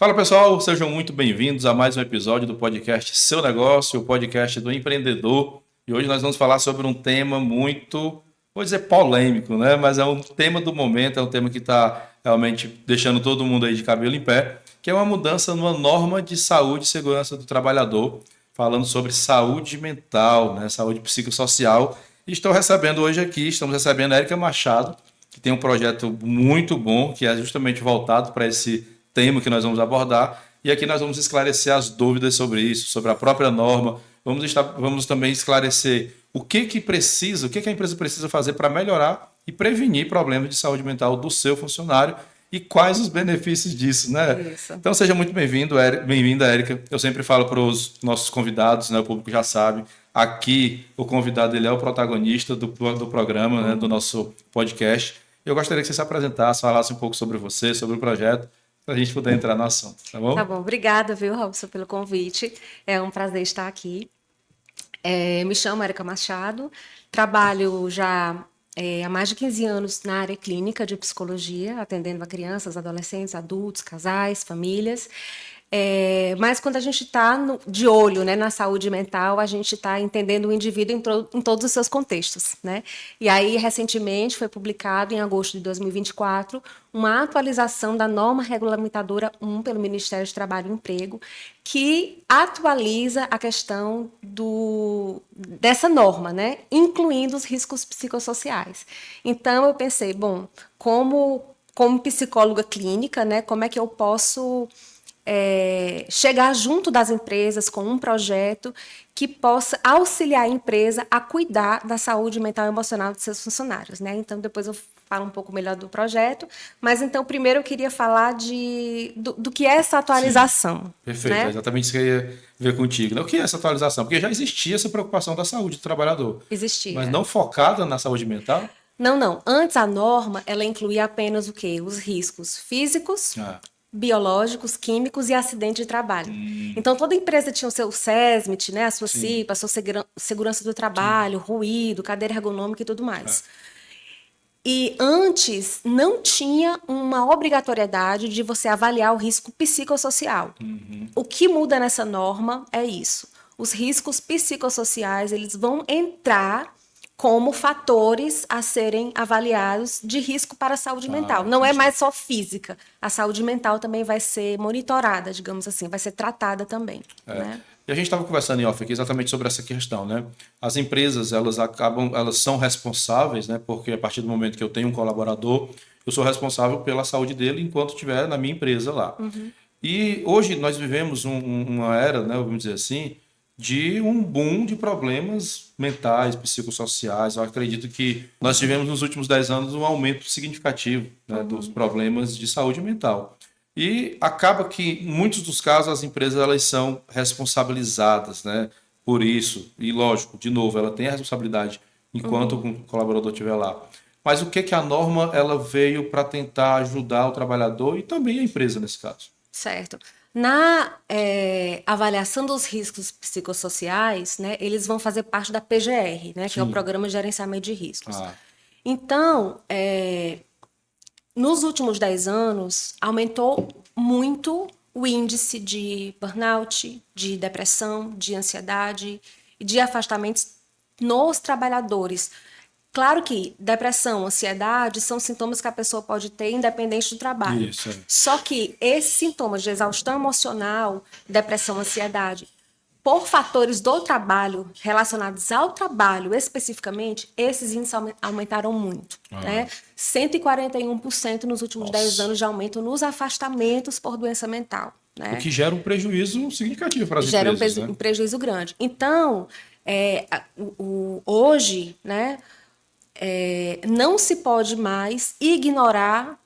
Fala pessoal, sejam muito bem-vindos a mais um episódio do podcast Seu Negócio, o podcast do empreendedor. E hoje nós vamos falar sobre um tema muito, vou dizer polêmico, né? Mas é um tema do momento, é um tema que está realmente deixando todo mundo aí de cabelo em pé, que é uma mudança numa norma de saúde e segurança do trabalhador, falando sobre saúde mental, né? Saúde psicossocial. E estamos recebendo a Érica Machado, que tem um projeto muito bom, que é justamente voltado para esse tema que nós vamos abordar. E aqui nós vamos esclarecer as dúvidas sobre isso, sobre a própria norma. Vamos também esclarecer o que a empresa precisa fazer para melhorar e prevenir problemas de saúde mental do seu funcionário e quais os benefícios disso, né? Isso. Então seja muito bem-vinda, Érica. Eu sempre falo para os nossos convidados, né? O público já sabe. Aqui o convidado ele é o protagonista do programa, né? Do nosso podcast. Eu gostaria que você se apresentasse, falasse um pouco sobre você, sobre o projeto, para a gente poder entrar no assunto, tá Tá bom? bom, obrigada, viu, Robson, pelo convite. É um prazer estar aqui. Me chamo Érica Machado, trabalho já há mais de 15 anos na área clínica de psicologia, atendendo a crianças, adolescentes, adultos, casais, famílias. Mas quando a gente está de olho, né, na saúde mental, a gente está entendendo o indivíduo em todos os seus contextos, né? E aí, recentemente, foi publicado, em agosto de 2024, uma atualização da norma regulamentadora 1 pelo Ministério do Trabalho e Emprego, que atualiza a questão dessa norma, né? Incluindo os riscos psicossociais. Então, eu pensei, bom, como psicóloga clínica, né, como é que eu posso chegar junto das empresas com um projeto que possa auxiliar a empresa a cuidar da saúde mental e emocional de seus funcionários, né? Então, depois eu falo um pouco melhor do projeto, mas então, primeiro eu queria falar do que é essa Sim, atualização, perfeito. É né? exatamente isso que eu ia ver contigo, né? O que é essa atualização? Porque já existia essa preocupação da saúde do trabalhador, mas Existia. não focada na saúde mental. Não, não. Antes a norma, ela incluía apenas o quê? Os riscos físicos, Ah, biológicos, químicos e acidente de trabalho. Então, toda empresa tinha o seu SESMIT, né, a sua sim, CIPA, a sua segurança do sim. trabalho, ruído, cadeira ergonômica e tudo Ah, mais. E antes não tinha uma obrigatoriedade de você avaliar o risco psicossocial. O que muda nessa norma é isso. Os riscos psicossociais, eles vão entrar como fatores a serem avaliados de risco para a saúde mental. Não é entendi. mais só física. A saúde mental também vai ser monitorada, digamos assim, vai ser tratada também, né? E a gente estava conversando em off aqui exatamente sobre essa questão, né? As empresas, elas são responsáveis, né? Porque a partir do momento que eu tenho um colaborador, eu sou responsável pela saúde dele enquanto estiver na minha empresa lá. E hoje nós vivemos uma era, né? Vamos dizer assim, de um boom de problemas mentais, psicossociais. Eu acredito que nós tivemos nos últimos 10 anos um aumento significativo, né, dos problemas de saúde mental. E acaba que, em muitos dos casos, as empresas elas são responsabilizadas, né, por isso. E, lógico, de novo, ela tem a responsabilidade enquanto o colaborador estiver lá. Mas o que que a norma ela veio para tentar ajudar o trabalhador e também a empresa nesse caso? Certo. Na avaliação dos riscos psicossociais, né, eles vão fazer parte da PGR, né, que é o Sim. Programa de Gerenciamento de Riscos. Ah, Então, nos últimos 10 anos, aumentou muito o índice de burnout, de depressão, de ansiedade e de afastamentos nos trabalhadores. Claro que depressão, ansiedade são sintomas que a pessoa pode ter independente do trabalho. isso. É. Só que esses sintomas de exaustão emocional, depressão, ansiedade, por fatores do trabalho, relacionados ao trabalho especificamente, esses índices aumentaram muito. Ah, Né? 141% nos últimos 10 nossa. anos de aumento nos afastamentos por doença mental. O Né? que gera um prejuízo significativo para as Gera empresas, né? um prejuízo grande. Então, hoje, né, não se pode mais ignorar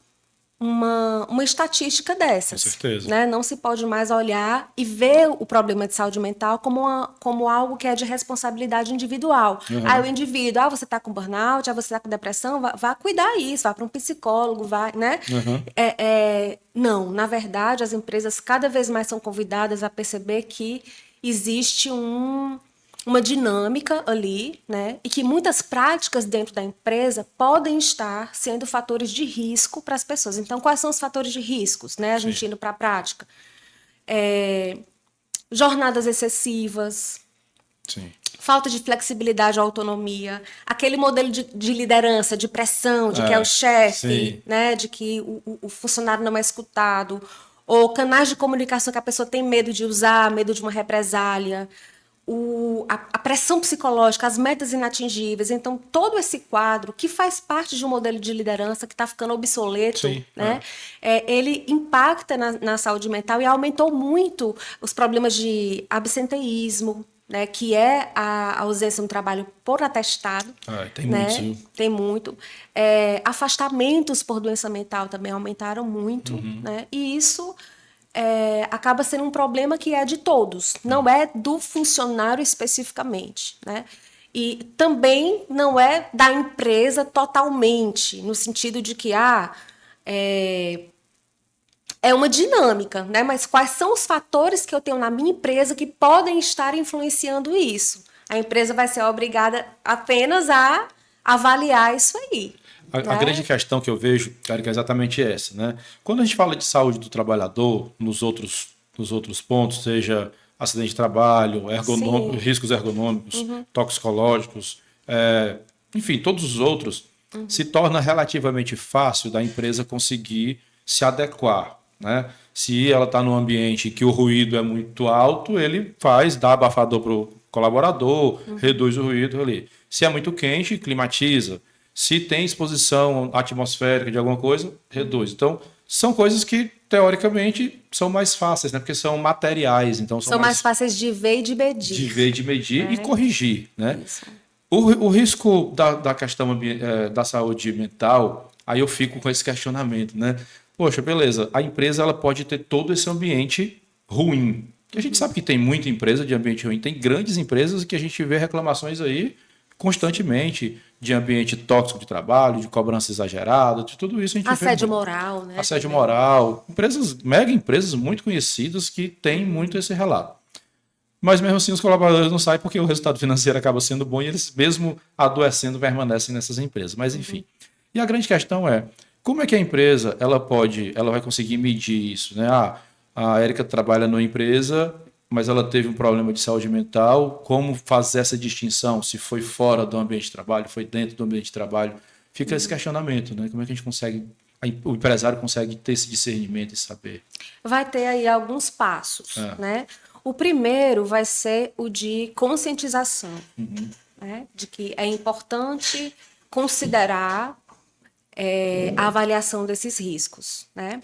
uma estatística Com dessas. certeza. Né? Não se pode mais olhar e ver o problema de saúde mental como algo que é de responsabilidade individual. Aí o Aham. indivíduo, você está com burnout, você está com depressão, vá cuidar isso, vá para um psicólogo, né? Aham. Não, na verdade, as empresas cada vez mais são convidadas a perceber que existe uma dinâmica ali, né? E que muitas práticas dentro da empresa podem estar sendo fatores de risco para as pessoas. Então, quais são os fatores de riscos, né? A gente indo para a prática. Jornadas excessivas, Sim. falta de flexibilidade ou autonomia, aquele modelo de liderança, de pressão, de que é o chefe, né? De que o funcionário não é escutado, ou canais de comunicação que a pessoa tem medo de usar, medo de uma represália, a pressão psicológica, as metas inatingíveis. Então, todo esse quadro, que faz parte de um modelo de liderança que está ficando obsoleto, né? Ele impacta na saúde mental e aumentou muito os problemas de absenteísmo, né? Que é a ausência no trabalho por atestado. Tem né? muito. Tem muito. Afastamentos por doença mental também aumentaram muito, né? E isso acaba sendo um problema que é de todos, não é do funcionário especificamente, né? E também não é da empresa totalmente, no sentido de que é uma dinâmica, né? Mas quais são os fatores que eu tenho na minha empresa que podem estar influenciando isso? A empresa vai ser obrigada apenas a avaliar isso aí. A grande questão que eu vejo, cara, que é exatamente essa, né? Quando a gente fala de saúde do trabalhador, nos outros pontos, seja acidente de trabalho, riscos ergonômicos, toxicológicos, enfim, todos os outros, se torna relativamente fácil da empresa conseguir se adequar, né? Se ela está num ambiente que o ruído é muito alto, ele dá abafador para o colaborador, reduz o ruído ali. Se é muito quente, climatiza. Se tem exposição atmosférica de alguma coisa, reduz. Então, são coisas que, teoricamente, são mais fáceis, né? Porque são materiais. Então são mais fáceis de ver e de medir. De ver e de medir e corrigir, né? Isso. O risco da questão da saúde mental, aí eu fico com esse questionamento, né? Poxa, beleza, a empresa ela pode ter todo esse ambiente ruim. A gente sabe que tem muita empresa de ambiente ruim, tem grandes empresas que a gente vê reclamações aí constantemente de ambiente tóxico de trabalho, de cobrança exagerada, de tudo isso a gente assédio moral, né? Assédio moral. Mega empresas muito conhecidas que têm muito esse relato. Mas mesmo assim os colaboradores não saem porque o resultado financeiro acaba sendo bom e eles, mesmo adoecendo, permanecem nessas empresas. Mas enfim. E a grande questão é, como é que a empresa ela vai conseguir medir isso, né? A Érica trabalha numa empresa, mas ela teve um problema de saúde mental. Como fazer essa distinção? Se foi fora do ambiente de trabalho, foi dentro do ambiente de trabalho? Fica esse questionamento, né? Como é que a gente consegue, o empresário consegue ter esse discernimento e saber? Vai ter aí alguns passos, né? O primeiro vai ser o de conscientização, né? De que é importante considerar a avaliação desses riscos, né?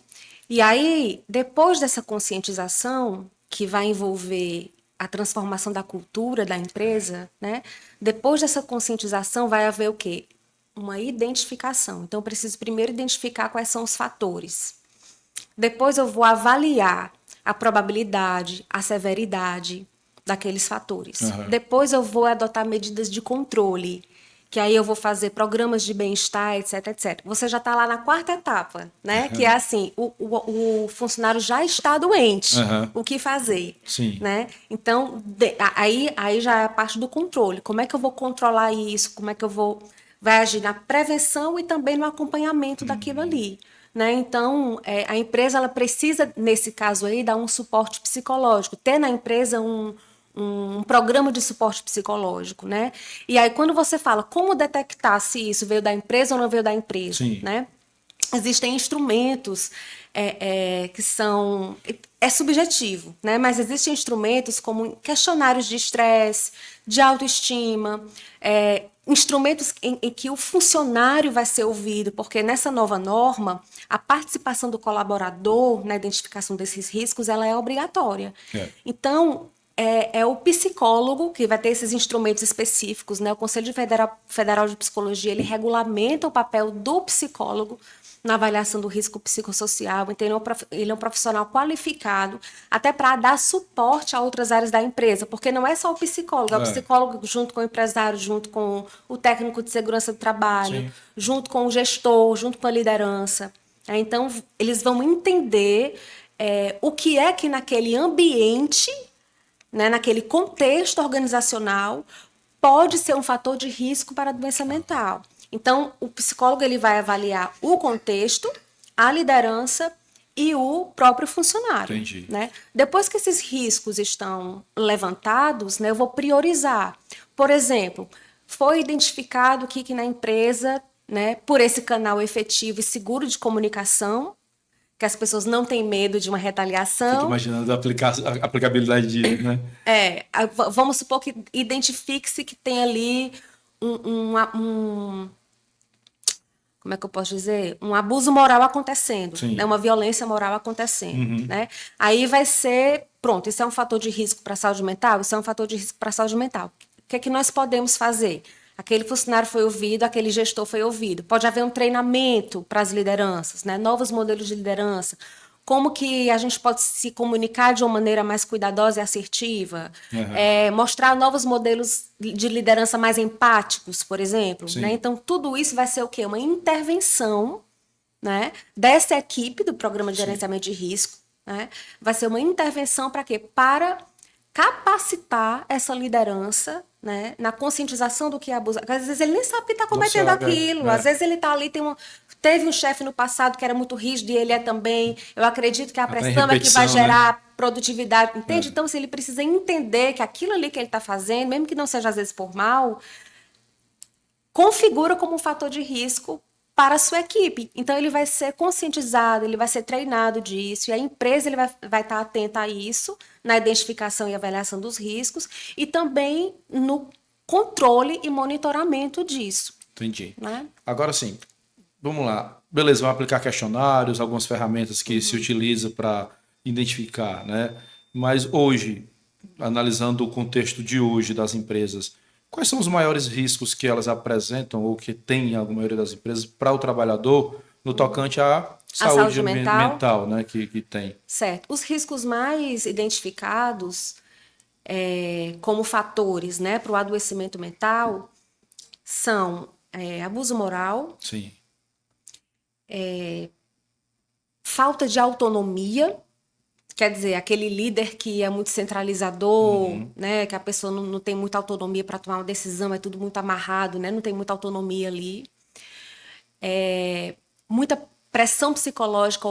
E aí, depois dessa conscientização, que vai envolver a transformação da cultura da empresa, né? Depois dessa conscientização vai haver o quê? Uma identificação. Então, eu preciso primeiro identificar quais são os fatores. Depois eu vou avaliar a probabilidade, a severidade daqueles fatores. Depois eu vou adotar medidas de controle, que aí eu vou fazer programas de bem-estar, etc, etc. Você já está lá na quarta etapa, né? Que é assim, o funcionário já está doente, o que fazer? Sim. Né? Então, aí já é a parte do controle. Como é que eu vou controlar isso? Como é que eu vou... Vai agir na prevenção e também no acompanhamento daquilo ali. Né? Então, a empresa ela precisa, nesse caso aí, dar um suporte psicológico, ter na empresa um programa de suporte psicológico, né? E aí, quando você fala como detectar se isso veio da empresa ou não veio da empresa, né? Existem instrumentos que são... É subjetivo, né? Mas existem instrumentos como questionários de estresse, de autoestima, instrumentos em que o funcionário vai ser ouvido, porque nessa nova norma, a participação do colaborador na identificação desses riscos ela é obrigatória. Então, é o psicólogo que vai ter esses instrumentos específicos, né? O Conselho Federal de Psicologia ele regulamenta o papel do psicólogo na avaliação do risco psicossocial. Então, ele é um profissional qualificado até para dar suporte a outras áreas da empresa, porque não é só o psicólogo, é o psicólogo junto com o empresário, junto com o técnico de segurança do trabalho, junto com o gestor, junto com a liderança. Então, eles vão entender o que é que naquele ambiente né, naquele contexto organizacional, pode ser um fator de risco para a doença mental. Então, o psicólogo ele vai avaliar o contexto, a liderança e o próprio funcionário. Entendi. Né? Depois que esses riscos estão levantados, né, eu vou priorizar. Por exemplo, foi identificado que na empresa, né, por esse canal efetivo e seguro de comunicação, que as pessoas não têm medo de uma retaliação. Fico imaginando a aplicabilidade disso, né? Vamos supor que identifique-se que tem ali como é que eu posso dizer? Um abuso moral acontecendo, né? Uma violência moral acontecendo. Né? Aí vai ser, pronto, isso é um fator de risco para a saúde mental? Isso é um fator de risco para a saúde mental. O que é que nós podemos fazer? Aquele funcionário foi ouvido, aquele gestor foi ouvido. Pode haver um treinamento para as lideranças, né? Novos modelos de liderança. Como que a gente pode se comunicar de uma maneira mais cuidadosa e assertiva, mostrar novos modelos de liderança mais empáticos, por exemplo. Né? Então, tudo isso vai ser o quê? Uma intervenção, né, dessa equipe do Programa de Gerenciamento de Risco. Né? Vai ser uma intervenção para quê? Para capacitar essa liderança, né, na conscientização do que é abuso. Às vezes ele nem sabe que está cometendo aquilo. Às vezes ele está ali, teve um chefe no passado que era muito rígido e ele é também. Eu acredito que a pressão é que vai gerar produtividade, entende? Então, se ele precisa entender que aquilo ali que ele está fazendo, mesmo que não seja às vezes por mal, configura como um fator de risco para a sua equipe. Então, ele vai ser conscientizado, ele vai ser treinado disso, e a empresa ele vai estar atenta a isso, na identificação e avaliação dos riscos, e também no controle e monitoramento disso. Entendi. Né? Agora sim, vamos lá. Beleza, vamos aplicar questionários, algumas ferramentas que se utiliza para identificar, né? Mas hoje, analisando o contexto de hoje das empresas, quais são os maiores riscos que elas apresentam ou que tem a maioria das empresas para o trabalhador no tocante à saúde mental, né, que tem? Certo. Os riscos mais identificados como fatores, né, para o adoecimento mental são abuso moral, Sim. falta de autonomia, quer dizer, aquele líder que é muito centralizador, né, que a pessoa não tem muita autonomia para tomar uma decisão, é tudo muito amarrado, né, não tem muita autonomia ali. Muita pressão psicológica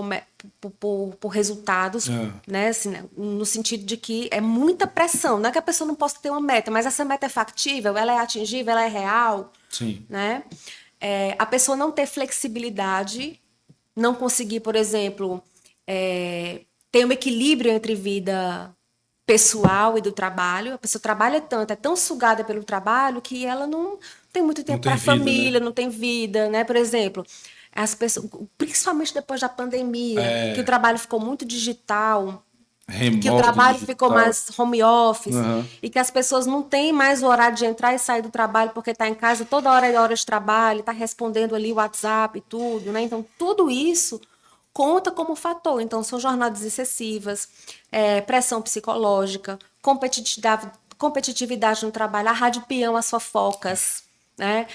por resultados, né, assim, no sentido de que é muita pressão, não é que a pessoa não possa ter uma meta, mas essa meta é factível, ela é atingível, ela é real. Sim. Né? A pessoa não ter flexibilidade, não conseguir, por exemplo, ter um equilíbrio entre vida pessoal e do trabalho. A pessoa trabalha tanto, é tão sugada pelo trabalho que ela não tem muito tempo para a família, né? Não tem vida, né? Por exemplo, as pessoas, principalmente depois da pandemia, que o trabalho ficou muito digital, remoto, que o trabalho digital. ficou mais home office, e que as pessoas não têm mais o horário de entrar e sair do trabalho porque está em casa toda hora é hora de trabalho, está respondendo ali o WhatsApp e tudo, né? Então, tudo isso conta como fator. Então, são jornadas excessivas, pressão psicológica, competitividade no trabalho, a rádio peão, as fofocas, né?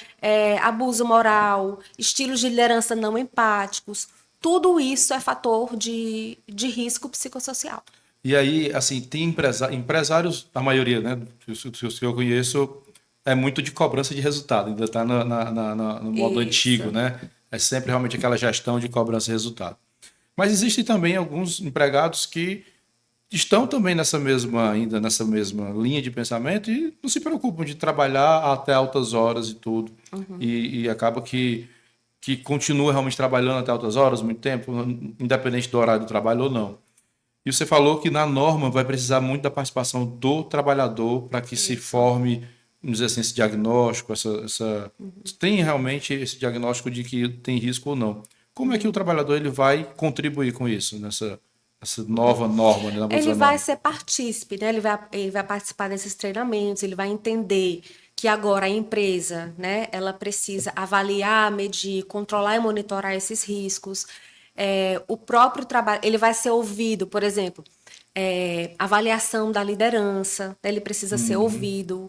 Abuso moral, estilos de liderança não empáticos. Tudo isso é fator de risco psicossocial. E aí, assim, tem empresários, a maioria, né, os que eu conheço, é muito de cobrança de resultado, ainda está no modo antigo, né? É sempre realmente aquela gestão de cobrança de resultado. Mas existem também alguns empregados que estão também nessa mesma linha de pensamento e não se preocupam de trabalhar até altas horas e tudo. E acaba que continua realmente trabalhando até altas horas, muito tempo, independente do horário do trabalho ou não. E você falou que na norma vai precisar muito da participação do trabalhador para que se forme, vamos dizer assim, esse diagnóstico, tem realmente esse diagnóstico de que tem risco ou não. Como é que o trabalhador ele vai contribuir com isso, nessa nova norma? Né, ele vai ser partícipe, né? Ele vai participar desses treinamentos, ele vai entender que agora a empresa, né, ela precisa avaliar, medir, controlar e monitorar esses riscos. O próprio trabalho, ele vai ser ouvido, por exemplo, avaliação da liderança, ele precisa ser ouvido,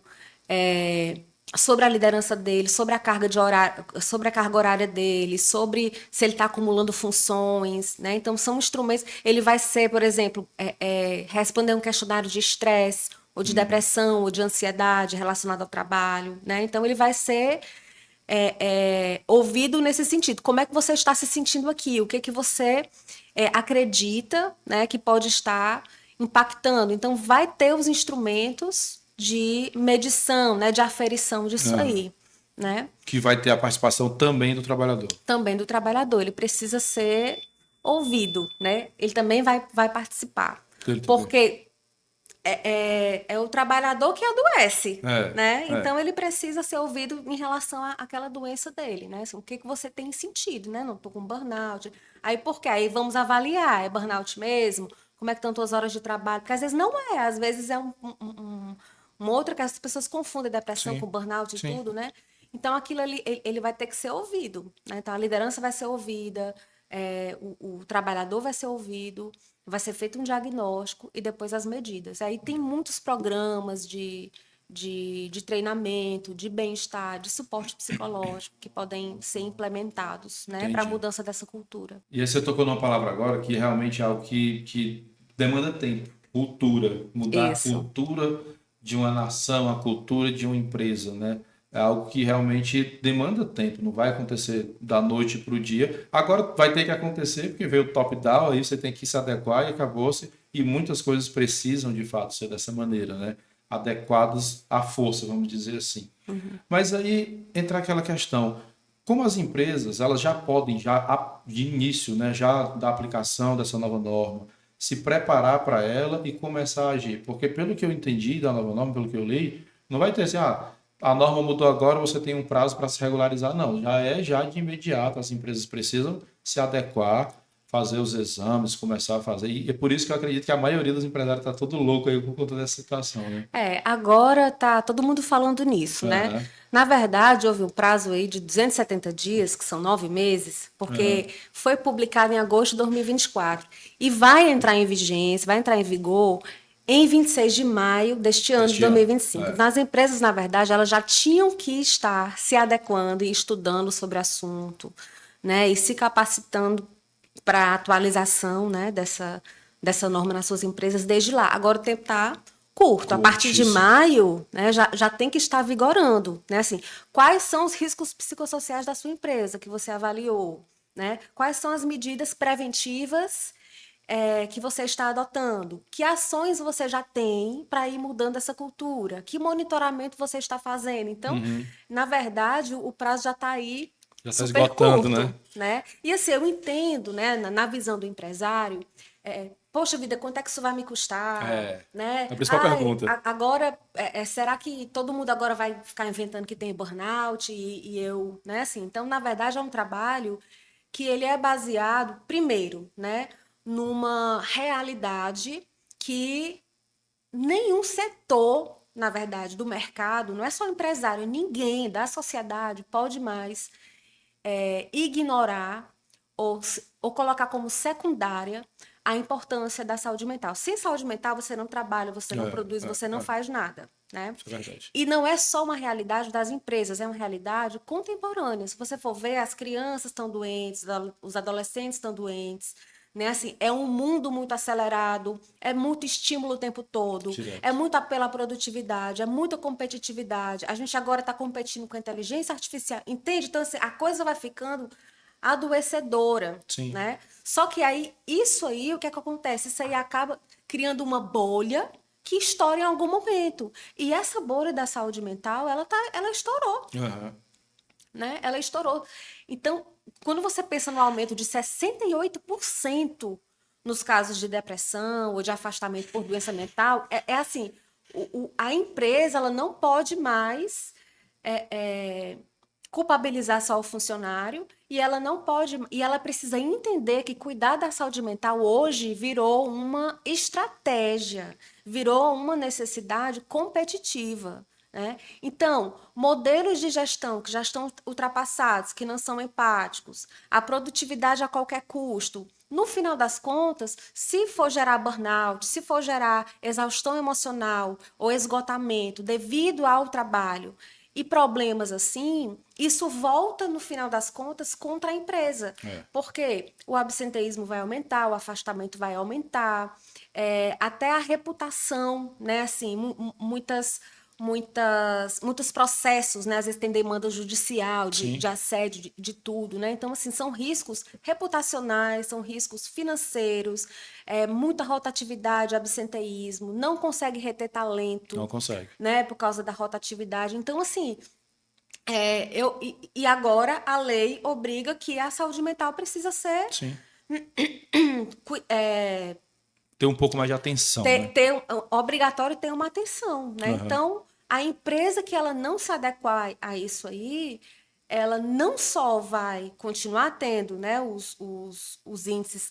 sobre a liderança dele, sobre a carga horária dele, sobre se ele está acumulando funções, né? Então são instrumentos. Ele vai ser, por exemplo, responder um questionário de estresse, ou de depressão, ou de ansiedade relacionada ao trabalho, né? Então, ele vai ser ouvido nesse sentido. Como é que você está se sentindo aqui? O que que você acredita, né, que pode estar impactando? Então, vai ter os instrumentos de medição, né, de aferição disso aí, né? Que vai ter a participação também do trabalhador. Também do trabalhador. Ele precisa ser ouvido, né? Ele também vai participar. Porque é o trabalhador que adoece, né? Então, ele precisa ser ouvido em relação àquela doença dele, né? Assim, o que você tem sentido, né? Não estou com burnout. Aí, por quê? Aí vamos avaliar. É burnout mesmo? Como é que estão as tuas horas de trabalho? Porque às vezes não é. Às vezes é uma outra que as pessoas confundem depressão com burnout e tudo, né? Então, aquilo ali, ele vai ter que ser ouvido, né? Então, a liderança vai ser ouvida, o trabalhador vai ser ouvido, vai ser feito um diagnóstico e depois as medidas. Aí tem muitos programas de treinamento, de bem-estar, de suporte psicológico que podem ser implementados, né, para a mudança dessa cultura. E aí você tocou numa palavra agora que realmente é algo que demanda tempo, cultura, mudar a cultura de uma nação, a cultura de uma empresa, né? É algo que realmente demanda tempo, não vai acontecer da noite para o dia. Agora vai ter que acontecer porque veio o top-down, aí você tem que se adequar e acabou-se. E muitas coisas precisam, de fato, ser dessa maneira, né? Adequadas à força, vamos dizer assim. Mas aí entra aquela questão, como as empresas elas já podem, já de início, né, já da aplicação dessa nova norma, se preparar para ela e começar a agir? Porque pelo que eu entendi da nova norma, pelo que eu li, não vai ter assim, a norma mudou agora, você tem um prazo para se regularizar. Não, já de imediato, as empresas precisam se adequar, fazer os exames, começar a fazer. E é por isso que eu acredito que a maioria dos empresários está todo louco aí por conta dessa situação, né? Agora tá todo mundo falando nisso, né? Na verdade, houve um prazo aí de 270 dias, que são 9 meses, porque foi publicado em agosto de 2024 e vai entrar em vigência, vai entrar em vigor em 26 de maio deste ano de 2025. Nas empresas, na verdade, elas já tinham que estar se adequando e estudando sobre o assunto, né? E se capacitando para a atualização, né, dessa norma nas suas empresas desde lá. Agora o tempo está curto. A partir de maio, né, já tem que estar vigorando. Né? Assim, quais são os riscos psicossociais da sua empresa que você avaliou? Né? Quais são as medidas preventivas que você está adotando? Que ações você já tem para ir mudando essa cultura? Que monitoramento você está fazendo? Então, na verdade, o prazo já está aí já está esgotando, curto, né? E assim, eu entendo, né, na visão do empresário, poxa vida, quanto é que isso vai me custar? Né? A principal pergunta. Agora, será que todo mundo agora vai ficar inventando que tem burnout e eu, né? Assim, então, na verdade, é um trabalho que ele é baseado, primeiro, né, numa realidade que nenhum setor, na verdade, do mercado, não é só empresário, ninguém da sociedade pode mais ignorar ou colocar como secundária a importância da saúde mental. Sem saúde mental, você não trabalha, você não produz, você não faz nada. Né? Isso é verdade. E não é só uma realidade das empresas, é uma realidade contemporânea. Se você for ver, as crianças estão doentes, os adolescentes estão doentes. Né? Assim, é um mundo muito acelerado, é muito estímulo o tempo todo, é muito apelo à produtividade, é muita competitividade. A gente agora está competindo com a inteligência artificial, entende? Então, assim, a coisa vai ficando adoecedora. Né? Só que aí, isso aí, o que é que acontece? Isso aí acaba criando uma bolha que estoura em algum momento. E essa bolha da saúde mental, ela estourou. Né? Ela estourou. Então, quando você pensa no aumento de 68% nos casos de depressão ou de afastamento por doença mental, assim, a empresa ela não pode mais culpabilizar só o funcionário e ela não pode, e ela precisa entender que cuidar da saúde mental hoje virou uma estratégia, virou uma necessidade competitiva. Né? Então, modelos de gestão que já estão ultrapassados, que não são empáticos, a produtividade a qualquer custo, no final das contas, se for gerar burnout, se for gerar exaustão emocional ou esgotamento devido ao trabalho e problemas assim, isso volta, no final das contas, contra a empresa. Porque o absenteísmo vai aumentar, o afastamento vai aumentar, até a reputação, né? Assim, muitos processos, né? Às vezes tem demanda judicial, de assédio, de tudo, né? Então, assim, são riscos reputacionais, são riscos financeiros, muita rotatividade, absenteísmo, não consegue reter talento. Não consegue. Né? Por causa da rotatividade. Então, assim, e agora a lei obriga que a saúde mental precisa ser... Sim. Ter um pouco mais de atenção, né? Obrigatório ter uma atenção, né? Então, a empresa que ela não se adequar a isso aí, ela não só vai continuar tendo, né, os índices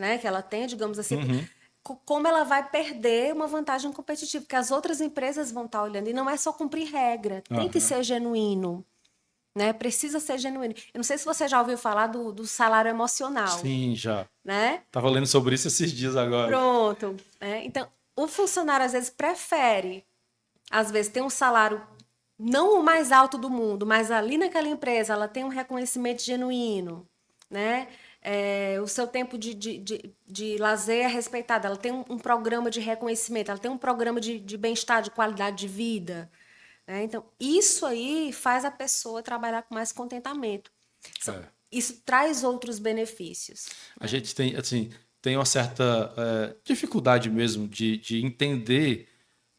né, que ela tem, digamos assim, como ela vai perder uma vantagem competitiva, porque as outras empresas vão estar olhando, e não é só cumprir regra, tem que ser genuíno. Né? Precisa ser genuíno. Eu não sei se você já ouviu falar do salário emocional. Sim, já. Né? Tava lendo sobre isso esses dias agora. Pronto. Então, o funcionário às vezes prefere, às vezes, ter um salário não o mais alto do mundo, mas ali naquela empresa ela tem um reconhecimento genuíno, né? O seu tempo de lazer é respeitado, ela tem um programa de reconhecimento, ela tem um programa de bem-estar, de qualidade de vida. Então, isso aí faz a pessoa trabalhar com mais contentamento. Isso traz outros benefícios. A gente tem, assim, tem uma certa dificuldade mesmo de entender,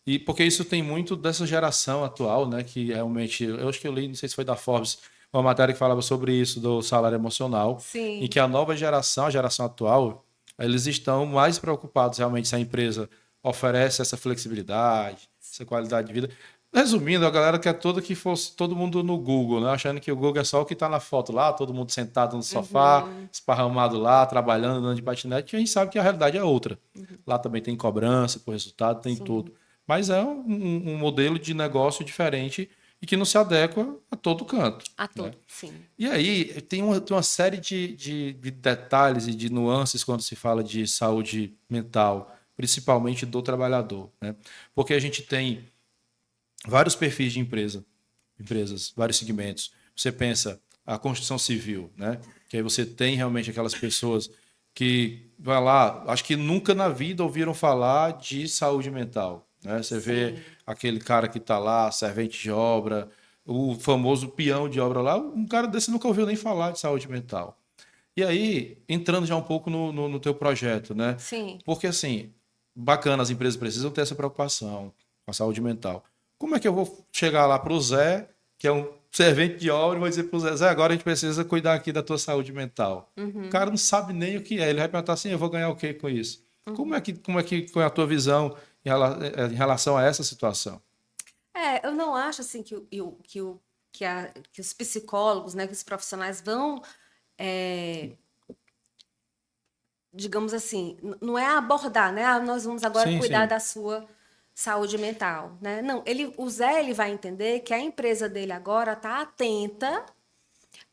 e porque isso tem muito dessa geração atual, né? Que realmente, eu acho que eu li, não sei se foi da Forbes, uma matéria que falava sobre isso, do salário emocional, Sim. em que a nova geração, a geração atual, eles estão mais preocupados realmente se a empresa oferece essa flexibilidade, essa qualidade de vida. Resumindo, a galera quer que fosse todo mundo no Google, né? Achando que o Google é só o que está na foto lá, todo mundo sentado no sofá, esparramado lá, trabalhando, andando de patinete, e a gente sabe que a realidade é outra. Lá também tem cobrança por resultado, tem tudo. Mas é um modelo de negócio diferente e que não se adequa a todo canto. A todo, né? sim. E aí tem uma série de detalhes e de nuances quando se fala de saúde mental, principalmente do trabalhador. Né? Porque a gente tem vários perfis de empresas, vários segmentos. Você pensa a construção civil, né? Que aí você tem realmente aquelas pessoas que vai lá, acho que nunca na vida ouviram falar de saúde mental, né? Você vê aquele cara que está lá, servente de obra, o famoso peão de obra lá, um cara desse nunca ouviu nem falar de saúde mental. E aí, entrando já um pouco no teu projeto, né? Sim. Porque assim, bacana, as empresas precisam ter essa preocupação com a saúde mental. Como é que eu vou chegar lá para o Zé, que é um servente de obra, e vou dizer para o Zé, Zé, agora a gente precisa cuidar aqui da tua saúde mental. O cara não sabe nem o que é. Ele vai perguntar assim, eu vou ganhar o quê com isso? Qual é a tua visão em relação a essa situação? Eu não acho assim que os psicólogos, né, que os profissionais vão, digamos assim, não é abordar, né? Nós vamos agora Sim, cuidar sim. da sua saúde mental, né? Não, o Zé ele vai entender que a empresa dele agora está atenta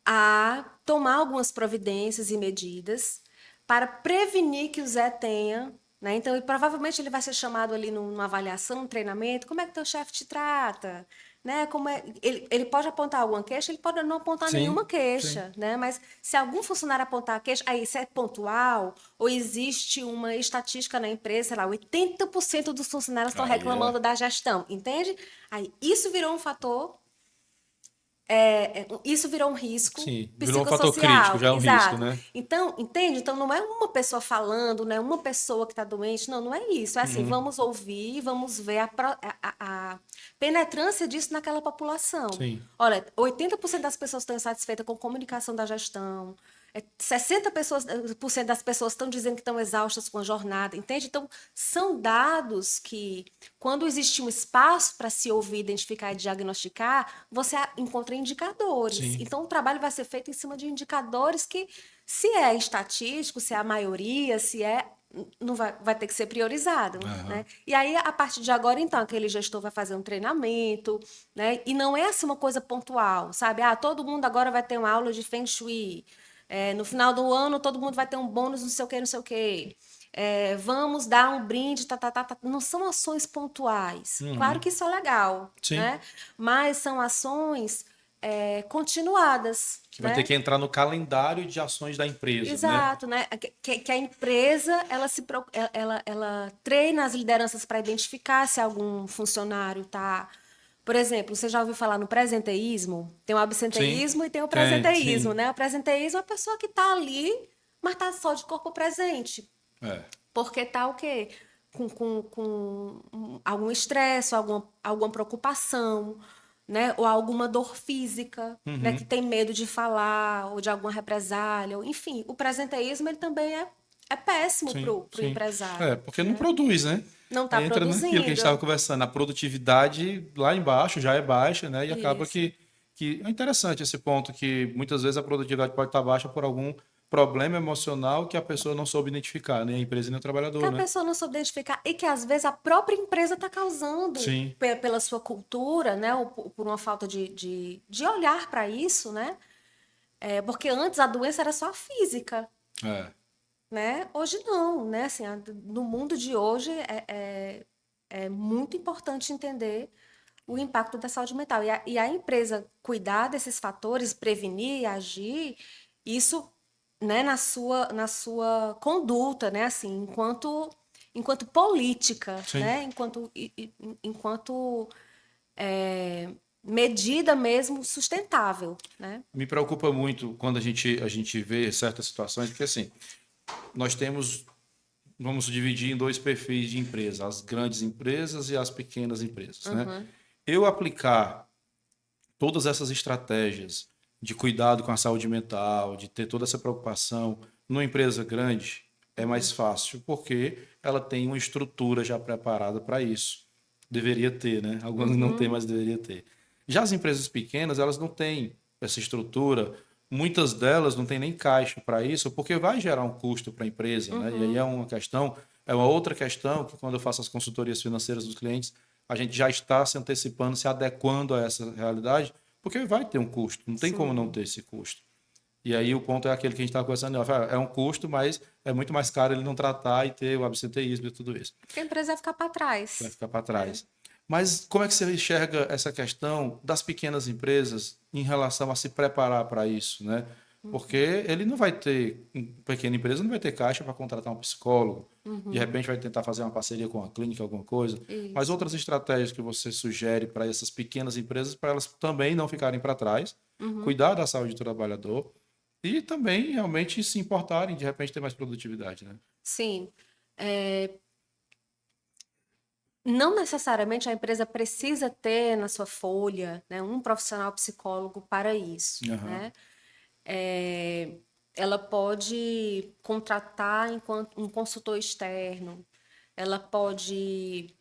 a tomar algumas providências e medidas para prevenir que o Zé tenha, né? Então, provavelmente ele vai ser chamado ali numa avaliação, num treinamento, como é que teu chefe te trata, né? Ele pode apontar alguma queixa, ele pode não apontar Sim, nenhuma sim. queixa, né? Mas se algum funcionário apontar a queixa, aí isso é pontual ou existe uma estatística na empresa, sei lá, 80% dos funcionários estão reclamando da gestão, entende? Aí isso virou um fator. Isso virou um risco Sim, virou um fator crítico, psicossocial, já é um risco, exato. né? Então, entende? Então, não é uma pessoa falando, não é uma pessoa que está doente, não é isso. É assim, vamos ouvir, vamos ver a penetrância disso naquela população. Sim. Olha, 80% das pessoas estão insatisfeitas com a comunicação da gestão, 60% das pessoas estão dizendo que estão exaustas com a jornada, entende? Então, são dados que, quando existe um espaço para se ouvir, identificar e diagnosticar, você encontra indicadores. Sim. Então, o trabalho vai ser feito em cima de indicadores que, se é estatístico, se é a maioria, não vai ter que ser priorizado, né? E aí, a partir de agora, então, aquele gestor vai fazer um treinamento, né? E não é assim uma coisa pontual, sabe? Todo mundo agora vai ter uma aula de Feng Shui. No final do ano, todo mundo vai ter um bônus, não sei o quê, não sei o quê. vamos dar um brinde, não são ações pontuais. Claro que isso é legal, Sim. né? Mas são ações continuadas. Que vai ter que entrar no calendário de ações da empresa, né? Exato, né? Que a empresa ela treina as lideranças para identificar se algum funcionário está. Por exemplo, você já ouviu falar no presenteísmo? Tem o absenteísmo Sim. e tem o Tem, presenteísmo, sim. né? O presenteísmo é a pessoa que está ali, mas está só de corpo presente. É. Porque está o quê? Com algum estresse, alguma preocupação, né? Ou alguma dor física, né? Que tem medo de falar, ou de alguma represália. Enfim, o presenteísmo ele também é péssimo Sim, pro sim. empresário. Porque não Né? produz, né? Não está Aí entra naquilo que a gente estava produzindo. conversando, a produtividade lá embaixo já é baixa, né? E acaba Isso. que é interessante esse ponto, que muitas vezes a produtividade pode estar baixa por algum problema emocional que a pessoa não soube identificar, nem a empresa nem o Que trabalhador, a né? pessoa não soube identificar e que às vezes a própria empresa está causando Sim. pela sua cultura, né? Ou por uma falta de olhar para isso, né? Porque antes a doença era só física. É. Né? Hoje não, né? Assim, no mundo de hoje é muito importante entender o impacto da saúde mental. E a empresa cuidar desses fatores, prevenir e agir, isso, né, na sua conduta, né? Assim, enquanto política, Sim. né? Enquanto medida mesmo sustentável, né? Me preocupa muito quando a gente vê certas situações, porque assim, nós temos, vamos dividir em dois perfis de empresa, as grandes empresas e as pequenas empresas, né? Uhum, Eu aplicar todas essas estratégias de cuidado com a saúde mental, de ter toda essa preocupação numa empresa grande, é mais fácil, porque ela tem uma estrutura já preparada para isso. Deveria ter, né? Algumas não têm, uhum, mas deveria ter. Já as empresas pequenas, elas não têm essa estrutura. Muitas delas não têm nem caixa para isso, porque vai gerar um custo para a empresa, né? E aí uhum. é uma outra questão que quando eu faço as consultorias financeiras dos clientes, a gente já está se antecipando, se adequando a essa realidade, porque vai ter um custo, não tem como não Sim. ter esse custo. E aí o ponto é aquele que a gente estava conversando, é um custo, mas é muito mais caro ele não tratar e ter o absenteísmo e tudo isso. Porque a empresa vai ficar para Vai trás. ficar para Né? trás. Mas como é que você enxerga essa questão das pequenas empresas em relação a se preparar para isso, né? Porque ele não vai ter, pequena empresa não vai ter caixa para contratar um psicólogo, de Uhum, repente vai tentar fazer uma parceria com a clínica, alguma coisa, mas isso. outras estratégias que você sugere para essas pequenas empresas, para elas também não ficarem para trás, Uhum, cuidar da saúde do trabalhador e também realmente se importarem, de repente ter mais produtividade, né? sim. É, não necessariamente a empresa precisa ter na sua folha, né, um profissional psicólogo para isso, Aham. né? É, ela pode contratar enquanto um consultor externo, ela pode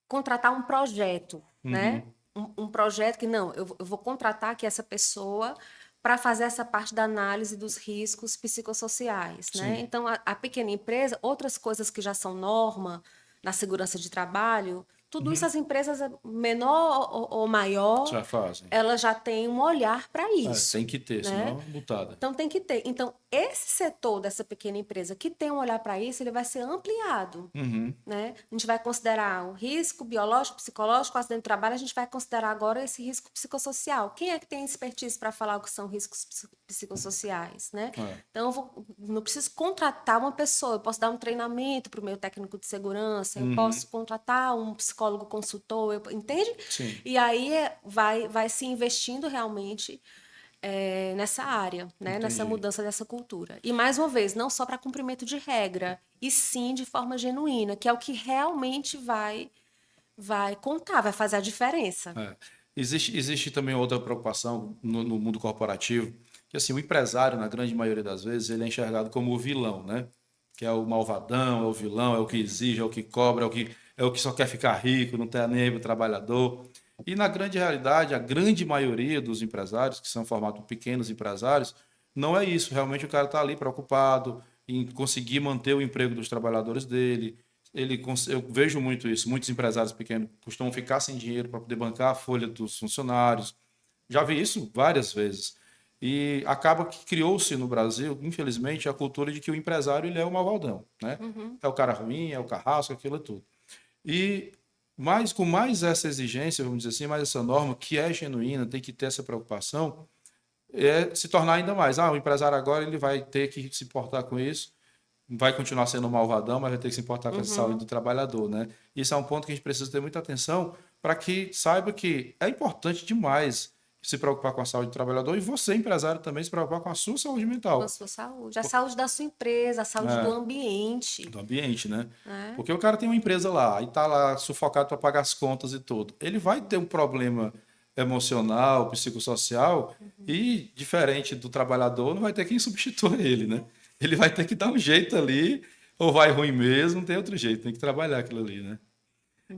contratar um projeto, né? Uhum. Um projeto que não, eu vou contratar aqui essa pessoa para fazer essa parte da análise dos riscos psicossociais, né? Sim. Então, a pequena empresa, outras coisas que já são norma na segurança de trabalho, tudo isso Uhum. as empresas menor ou maior, Já fazem. elas já têm um olhar para É, isso, tem que ter, né? senão butada. Então tem que ter. Então, esse setor dessa pequena empresa que tem um olhar para isso, ele vai ser ampliado. Uhum. Né? A gente vai considerar o risco biológico, psicológico, acidente de trabalho, a gente vai considerar agora esse risco psicossocial. Quem é que tem expertise para falar o que são riscos psicossociais? Né? É. Então, não preciso contratar uma pessoa, eu posso dar um treinamento para o meu técnico de segurança, eu Uhum. posso contratar um psicólogo consultor, entende? Sim. E aí vai se investindo realmente nessa área, né? Nessa Entendi. mudança dessa cultura. E, mais uma vez, não só para cumprimento de regra, e sim de forma genuína, que é o que realmente vai contar, vai fazer a diferença. É. Existe também outra preocupação no mundo corporativo, que assim, o empresário, na grande maioria das vezes, ele é enxergado como o vilão, né? Que é o malvadão, é o vilão, é o que exige, é o que cobra, é o que só quer ficar rico, não tem nem aí o trabalhador. E na grande realidade, a grande maioria dos empresários, que são formados por pequenos empresários, não é isso. Realmente o cara está ali preocupado em conseguir manter o emprego dos trabalhadores dele. Eu vejo muito isso. Muitos empresários pequenos costumam ficar sem dinheiro para poder bancar a folha dos funcionários. Já vi isso várias vezes. E acaba que criou-se no Brasil, infelizmente, a cultura de que o empresário ele é o malvadão, né? É o cara ruim, é o carrasco, aquilo tudo. E com mais essa exigência, vamos dizer assim, mais essa norma que é genuína, tem que ter essa preocupação, se tornar ainda mais. O empresário agora ele vai ter que se importar com isso, vai continuar sendo um malvadão, mas vai ter que se importar com a saúde do trabalhador, né? Isso é um ponto que a gente precisa ter muita atenção para que saiba que é importante demais se preocupar com a saúde do trabalhador e você, empresário, também se preocupar com a sua saúde Com a mental. sua saúde, a saúde da sua empresa, a saúde do ambiente, Do ambiente, né? né? Porque o cara tem uma empresa lá e tá lá sufocado para pagar as contas e tudo. Ele vai ter um problema emocional, psicossocial e, diferente do trabalhador, não vai ter quem substitua ele, né? Ele vai ter que dar um jeito ali, ou vai ruim mesmo, não tem outro jeito, tem que trabalhar aquilo ali, né?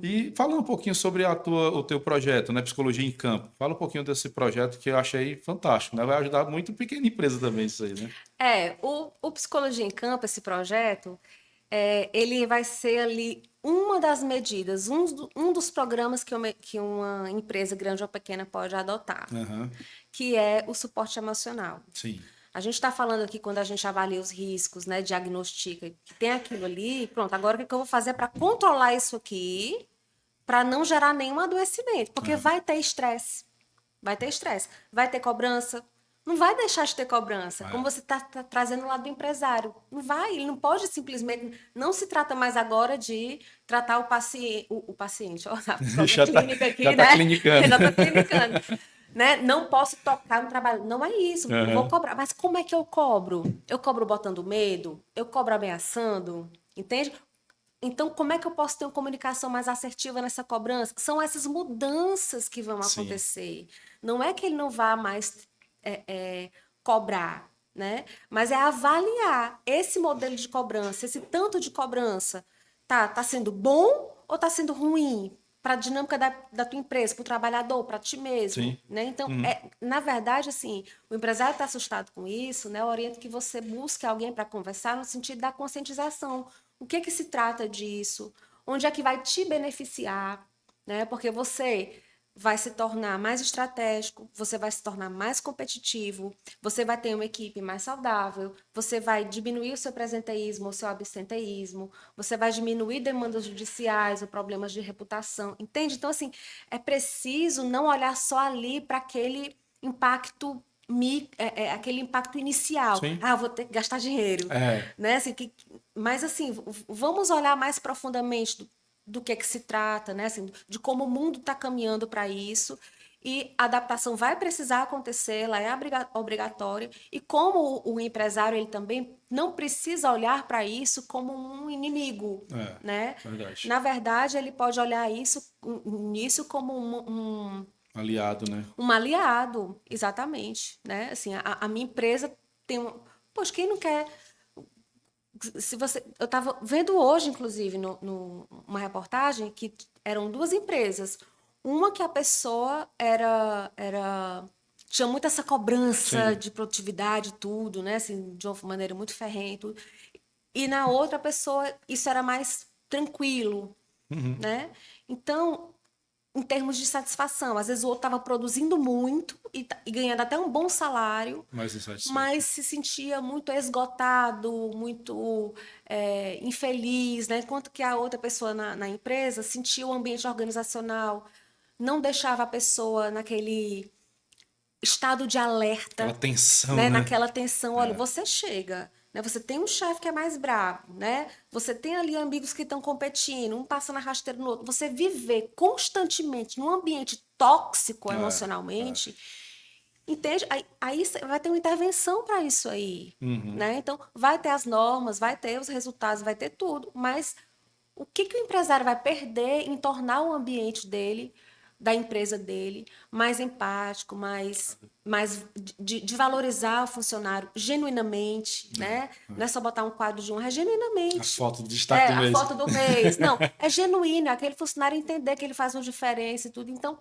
E fala um pouquinho sobre o teu projeto, né? Psicologia em Campo. Fala um pouquinho desse projeto que eu achei fantástico, né? Vai ajudar muito pequena empresa também isso aí, né? O Psicologia em Campo, esse projeto, ele vai ser ali uma das medidas, um dos programas que uma empresa grande ou pequena pode adotar, Aham. que é o suporte emocional. Sim. A gente está falando aqui quando a gente avalia os riscos, né, diagnostica, que tem aquilo ali, pronto, agora o que eu vou fazer para controlar isso aqui, para não gerar nenhum adoecimento, porque vai ter estresse. Vai ter estresse, vai ter cobrança. Não vai deixar de ter cobrança, como você está trazendo lá do empresário. Não vai, ele não pode simplesmente. Não se trata mais agora de tratar o paciente, ó, a psicóloga clínica aqui, já né? tá clinicando. Já está clinicando. Né? Não posso tocar no trabalho. Não é isso, eu vou Aham. cobrar. Mas como é que eu cobro? Eu cobro botando medo? Eu cobro ameaçando? Entende? Então, como é que eu posso ter uma comunicação mais assertiva nessa cobrança? São essas mudanças que vão Sim. acontecer. Não é que ele não vá mais cobrar, né? Mas é avaliar esse modelo de cobrança, esse tanto de cobrança, tá sendo bom ou tá sendo ruim para a dinâmica da tua empresa, para o trabalhador, para ti mesmo, Sim. né? Então, Uhum. na verdade, assim, o empresário está assustado com isso, né? Eu oriento que você busque alguém para conversar no sentido da conscientização. O que se trata disso? Onde é que vai te beneficiar, né? Porque você vai se tornar mais estratégico, você vai se tornar mais competitivo, você vai ter uma equipe mais saudável, você vai diminuir o seu presenteísmo, o seu absenteísmo, você vai diminuir demandas judiciais ou problemas de reputação, entende? Então, assim, é preciso não olhar só ali para aquele impacto aquele impacto inicial. Sim. Vou ter que gastar dinheiro, É. né? Assim, mas assim, vamos olhar mais profundamente do que se trata, né? Assim, de como o mundo está caminhando para isso. E a adaptação vai precisar acontecer, ela é obrigatória. E como o empresário ele também não precisa olhar para isso como um inimigo, né? Verdade. Na verdade, ele pode olhar nisso como Aliado, né? um aliado, exatamente, né? Assim, a minha empresa tem um... Poxa, quem não quer... Se você, eu estava vendo hoje, inclusive, uma reportagem que eram duas empresas. Uma que a pessoa tinha muito essa cobrança Sim. de produtividade, tudo, né? Assim, de uma maneira muito ferrenha, e tudo. E na outra pessoa, isso era mais tranquilo, né? Então, em termos de satisfação, às vezes o outro estava produzindo muito e ganhando até um bom salário, Mais insatisfeito. mas se sentia muito esgotado, muito infeliz, né? Enquanto que a outra pessoa na empresa sentia o ambiente organizacional, não deixava a pessoa naquele estado de Aquela alerta, tensão, né? né? Naquela tensão, olha, você chega, né? Você tem um chefe que é mais bravo, né? Você tem ali amigos que estão competindo, um passa na rasteira no outro. Você viver constantemente num ambiente tóxico emocionalmente, entende? Aí vai ter uma intervenção para isso aí, né? Então, vai ter as normas, vai ter os resultados, vai ter tudo, mas o que o empresário vai perder em tornar o ambiente dele, da empresa dele, mais empático, mais de valorizar o funcionário genuinamente, né? Não é só botar um quadro de honra, é A genuinamente. foto do destaque do A mês. foto do mês. Não, é genuíno, é aquele funcionário entender que ele faz uma diferença e tudo. Então,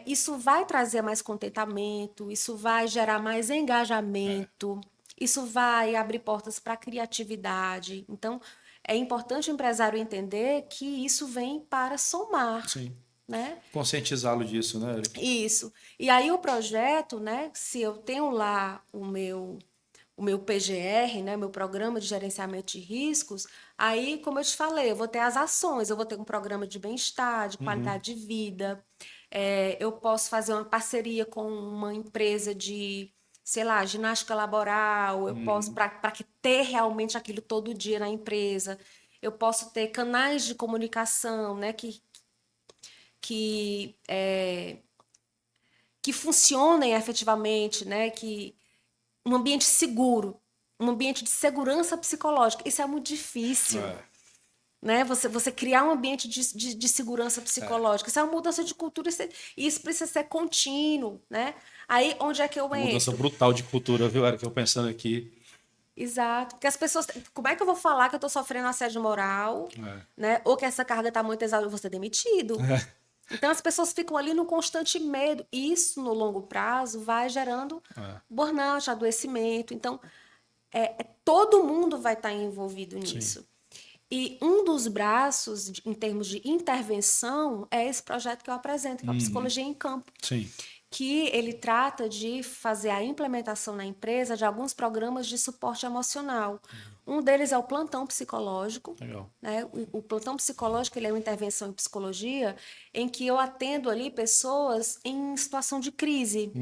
isso vai trazer mais contentamento, isso vai gerar mais engajamento, isso vai abrir portas para a criatividade. Então, é importante o empresário entender que isso vem para somar, Sim. né? Conscientizá-lo disso, né, Érica? Isso. E aí o projeto, né, se eu tenho lá o meu PGR, né, meu Programa de Gerenciamento de Riscos, aí, como eu te falei, eu vou ter as ações, eu vou ter um programa de bem-estar, de qualidade de vida, eu posso fazer uma parceria com uma empresa de, sei lá, ginástica laboral, eu posso, para que ter realmente aquilo todo dia na empresa, eu posso ter canais de comunicação, né, que, é, que funcionem efetivamente, né, que um ambiente seguro, um ambiente de segurança psicológica. Isso é muito difícil, É, né? Você criar um ambiente de segurança psicológica. Isso é uma mudança de cultura e isso precisa ser contínuo, né? Aí, onde é que eu uma mudança entro? brutal de cultura, viu, Érica? Eu pensando aqui. Exato. Porque as pessoas... Como é que eu vou falar que eu estou sofrendo assédio moral, É. né? Ou que essa carga está muito exaurida, eu vou ser demitido. Então, as pessoas ficam ali no constante medo. Isso, no longo prazo, vai gerando É, burnout, adoecimento. Então, todo mundo vai estar envolvido sim, nisso. E um dos braços, em termos de intervenção, é esse projeto que eu apresento, que é a Psicologia em Campo, sim. que ele trata de fazer a implementação na empresa de alguns programas de suporte emocional. Um deles é o plantão psicológico, Legal. né? O plantão psicológico ele é uma intervenção em psicologia em que eu atendo ali pessoas em situação de crise.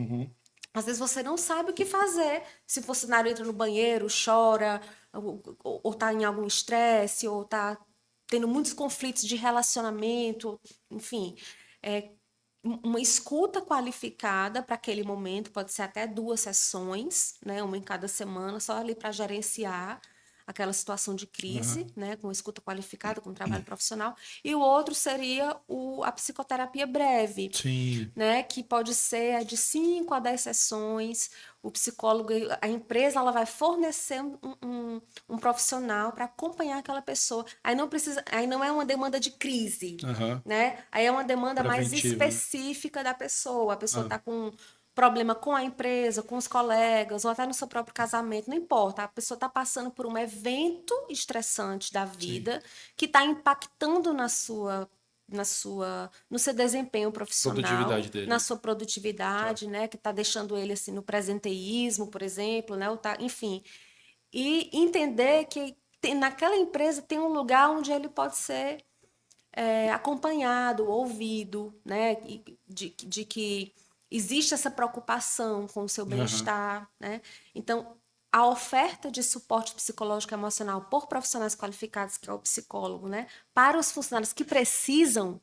Às vezes você não sabe o que fazer. Se o funcionário entra no banheiro, chora, ou está em algum estresse, ou está tendo muitos conflitos de relacionamento, enfim. É, uma escuta qualificada para aquele momento, pode ser até 2 sessões, né, uma em cada semana, só ali para gerenciar aquela situação de crise, né, com escuta qualificada, com trabalho profissional. E o outro seria a psicoterapia breve, Sim. né, que pode ser de 5 a 10 sessões. O psicólogo, a empresa, ela vai fornecer um profissional para acompanhar aquela pessoa. Aí não precisa, aí não é uma demanda de crise, Aham. né? Aí é uma demanda mais Preventiva, né? específica da pessoa. A pessoa Ah, está com problema com a empresa, com os colegas, ou até no seu próprio casamento, não importa. A pessoa está passando por um evento estressante da sim. vida que está impactando no seu desempenho Produtividade profissional, na dele. sua Tá. produtividade, né, que está deixando ele assim no presenteísmo, por exemplo, né, enfim, e entender que naquela empresa tem um lugar onde ele pode ser acompanhado, ouvido, né, de que existe essa preocupação com o seu Aham. bem-estar, né? Então, a oferta de suporte psicológico e emocional por profissionais qualificados, que é o psicólogo, né, para os funcionários que precisam,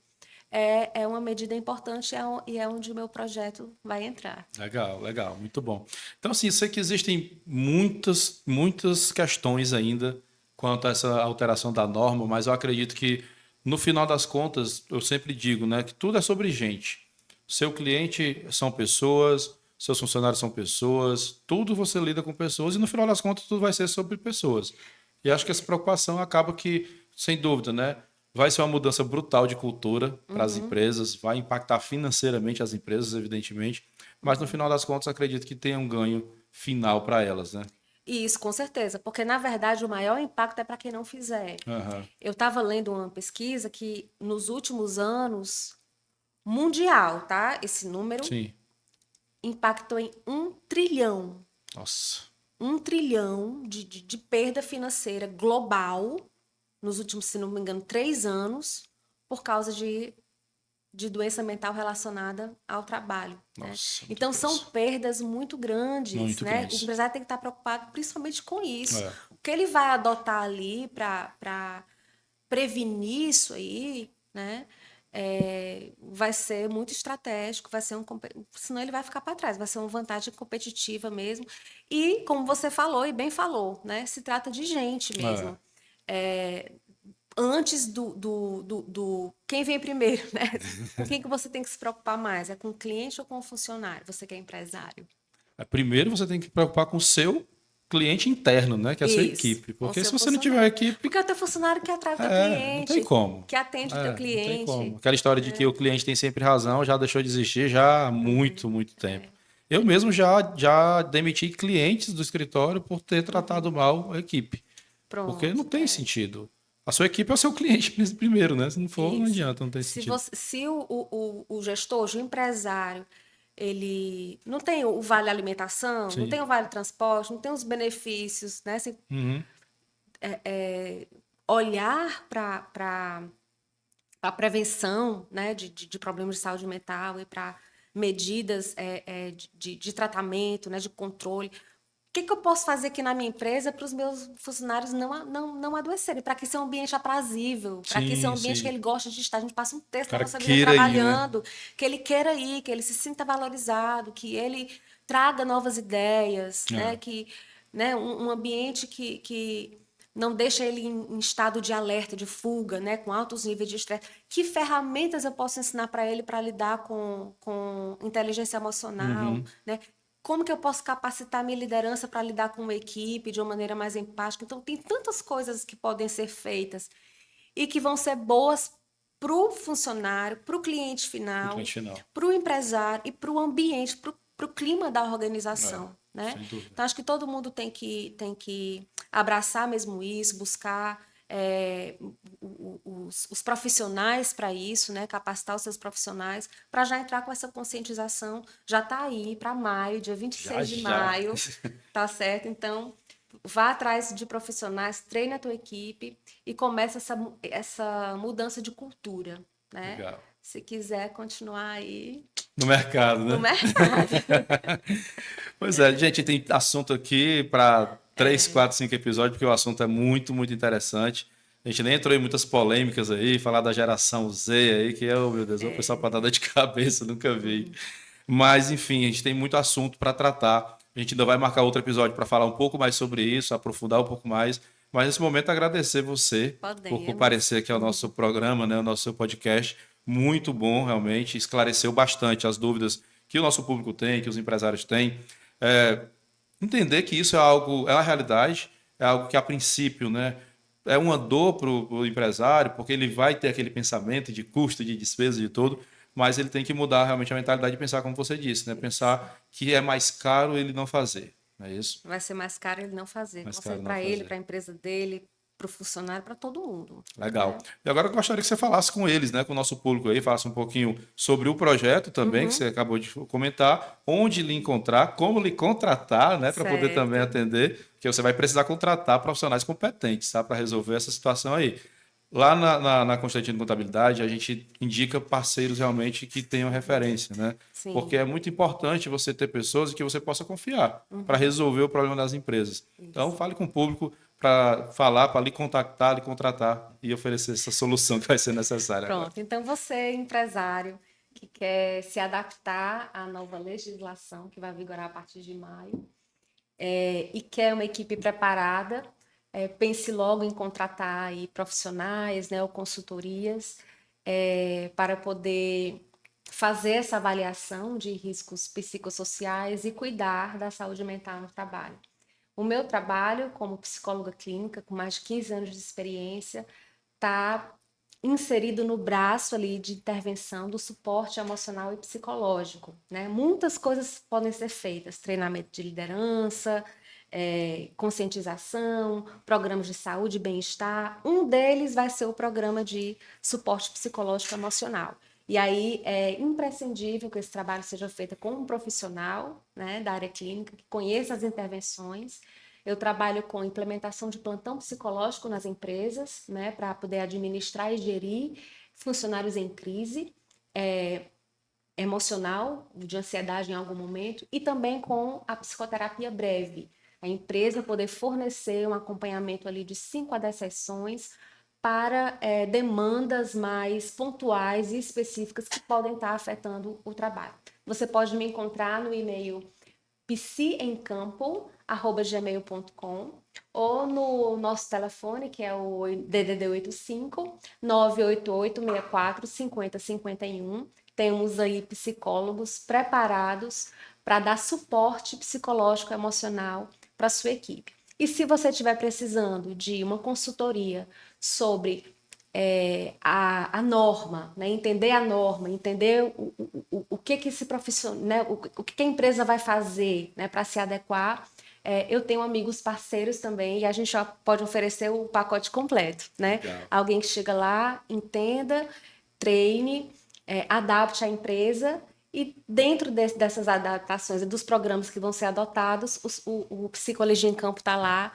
é uma medida importante e é onde o meu projeto vai entrar. Legal, legal, muito bom. Então, assim, sei que existem muitas questões ainda quanto a essa alteração da norma, mas eu acredito que, no final das contas, eu sempre digo, né, que tudo é sobre gente. Seu cliente são pessoas, seus funcionários são pessoas, tudo você lida com pessoas e, no final das contas, tudo vai ser sobre pessoas. E acho que essa preocupação acaba que, sem dúvida, né, vai ser uma mudança brutal de cultura para as empresas, vai impactar financeiramente as empresas, evidentemente, mas no final das contas acredito que tenha um ganho final para elas, né? Isso, com certeza, porque na verdade o maior impacto é para quem não fizer. Aham. Eu estava lendo uma pesquisa que nos últimos anos, mundial, tá? Esse número Sim. impactou em 1 trilhão. Nossa. 1 trilhão de perda financeira global nos últimos, se não me engano, 3 anos, por causa de doença mental relacionada ao trabalho, né? Nossa, muita Então, são coisa. perdas muito grandes, Muito né? O grandes. empresário tem que estar preocupado principalmente com isso. É. O que ele vai adotar ali para prevenir isso aí, né? Vai ser muito estratégico, vai ser senão ele vai ficar para trás, vai ser uma vantagem competitiva mesmo. E, como você falou e bem falou, né? Se trata de gente É. mesmo. É, antes quem vem primeiro, né? Com quem que você tem que se preocupar mais? É com o cliente ou com o funcionário? Você que é empresário. Primeiro você tem que se preocupar com o seu cliente interno, né? Que é a sua Isso, equipe. com o Porque se seu você não tiver funcionário. equipe, Porque é o teu funcionário que atrai o teu não tem cliente, como. que atende o teu Não tem como. cliente. Aquela história de que o cliente tem sempre razão já deixou de existir já há muito tempo. Eu mesmo já demiti clientes do escritório por ter tratado mal a equipe. Porque não Pronto, tem sentido. a sua equipe é o seu cliente primeiro, né? Se não for, não Isso. adianta, não tem Se, sentido. se o gestor, o empresário, ele não tem o vale alimentação, não Sim. tem o vale transporte, não tem os benefícios, né? Se, Uhum. olhar para a prevenção, né, de problemas de saúde mental e para medidas de tratamento, né, de controle. O que, que eu posso fazer aqui na minha empresa para os meus funcionários não adoecerem? Para que seja um ambiente aprazível, para que seja um Sim, ambiente que sim. ele goste de estar. A gente passa um O texto da cara nossa vida queira ir, né? trabalhando, que ele queira ir, que ele se sinta valorizado, que ele traga novas ideias, né? É. Que, né? Um ambiente que não deixa ele em estado de alerta, de fuga, né? Com altos níveis de estresse. Que ferramentas eu posso ensinar para ele para lidar com inteligência emocional, Uhum. né? Como que eu posso capacitar minha liderança para lidar com uma equipe de uma maneira mais empática? Então, tem tantas coisas que podem ser feitas e que vão ser boas para o funcionário, para o cliente No final, cliente final. para o empresário e para o ambiente, para o clima da É, organização, né? sem dúvida. Então, acho que todo mundo tem que abraçar mesmo isso, buscar os profissionais para isso, né? Capacitar os seus profissionais para já entrar com essa conscientização. Já está aí para maio, dia vinte e Já, seis de já. maio, tá certo? Então, vá atrás de profissionais, treine a tua equipe e comece essa mudança de cultura, né? Legal. Se quiser continuar aí No mercado, no né? mercado. Pois é, gente, tem assunto aqui para 3, 4, 5 episódios, porque o assunto é muito, muito interessante. A gente nem entrou em muitas polêmicas aí, falar da geração Z aí, que é, oh, meu Deus, o pessoal para dar dor de cabeça, nunca vi. Mas, enfim, a gente tem muito assunto para tratar. A gente ainda vai marcar outro episódio para falar um pouco mais sobre isso, aprofundar um pouco mais. Mas, nesse momento, agradecer você por Podemos. comparecer aqui ao nosso programa, né, ao nosso podcast. Muito bom, realmente. Esclareceu bastante as dúvidas que o nosso público tem, que os empresários têm. É, entender que isso é algo, é uma realidade, é algo que a princípio, né, é uma dor para o empresário, porque ele vai ter aquele pensamento de custo, de despesa, de tudo, mas ele tem que mudar realmente a mentalidade de pensar como você disse, né, Isso. pensar que é mais caro ele não fazer, não é isso? Vai ser mais caro ele não fazer. Mais caro não Para ele, fazer. para a empresa dele, para o funcionário, para todo mundo, Legal. né? E agora eu gostaria que você falasse com eles, né, com o nosso público aí, falasse um pouquinho sobre o projeto também, que Uhum, você acabou de comentar, onde lhe encontrar, como lhe contratar, né, para poder também certo. atender, que você vai precisar contratar profissionais competentes, tá, para resolver essa situação aí. Lá na Constantino Contabilidade, a gente indica parceiros realmente que tenham referência, né? Porque Sim. é muito importante você ter pessoas que você possa confiar para Uhum, resolver o problema das empresas. Então, isso. fale com o público para falar, para lhe contactar, lhe contratar e oferecer essa solução que vai ser necessária agora. Pronto. Então, você, empresário, que quer se adaptar à nova legislação que vai vigorar a partir de maio, e quer uma equipe preparada, pense logo em contratar aí profissionais, né, ou consultorias, para poder fazer essa avaliação de riscos psicossociais e cuidar da saúde mental no trabalho. O meu trabalho como psicóloga clínica, com mais de 15 anos de experiência, está inserido no braço ali de intervenção do suporte emocional e psicológico, né? Muitas coisas podem ser feitas, treinamento de liderança, conscientização, programas de saúde e bem-estar. Um deles vai ser o programa de suporte psicológico emocional. E aí é imprescindível que esse trabalho seja feito com um profissional, né, da área clínica, que conheça as intervenções. Eu trabalho com implementação de plantão psicológico nas empresas, né, para poder administrar e gerir funcionários em crise emocional, de ansiedade em algum momento, e também com a psicoterapia breve. A empresa poder fornecer um acompanhamento ali de 5 a 10 sessões para demandas mais pontuais e específicas que podem estar afetando o trabalho. Você pode me encontrar no e-mail pcemcampo@gmail.com ou no nosso telefone, que é o DDD 85 988 64 50 51. Temos aí psicólogos preparados para dar suporte psicológico e emocional para a sua equipe. E se você estiver precisando de uma consultoria sobre a norma, né? Entender a norma, entender o que esse profissional, né? O que a empresa vai fazer, né? Para se adequar, Eu tenho amigos parceiros também e a gente já pode oferecer o pacote completo, né? Legal. Alguém que chega lá, entenda, treine, adapte a empresa e dentro dessas adaptações e dos programas que vão ser adotados, o Psicologia em Campo está lá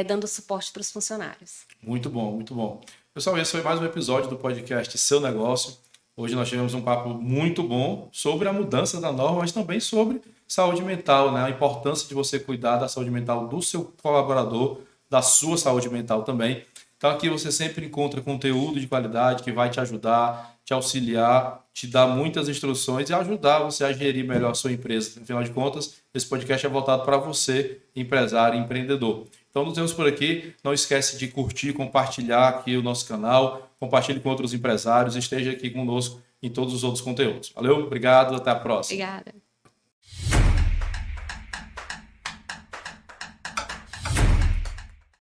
dando suporte para os funcionários. Muito bom, muito bom. Pessoal, esse foi mais um episódio do podcast Seu Negócio. Hoje nós tivemos um papo muito bom sobre a mudança da norma, mas também sobre saúde mental, né? A importância de você cuidar da saúde mental do seu colaborador, da sua saúde mental também. Então aqui você sempre encontra conteúdo de qualidade que vai te ajudar, te auxiliar, te dar muitas instruções e ajudar você a gerir melhor a sua empresa. Afinal de contas, esse podcast é voltado para você, empresário e empreendedor. Então nos vemos por aqui. Não esquece de curtir, compartilhar aqui o nosso canal, compartilhe com outros empresários, esteja aqui conosco em todos os outros conteúdos. Valeu, obrigado, até a próxima. Obrigada.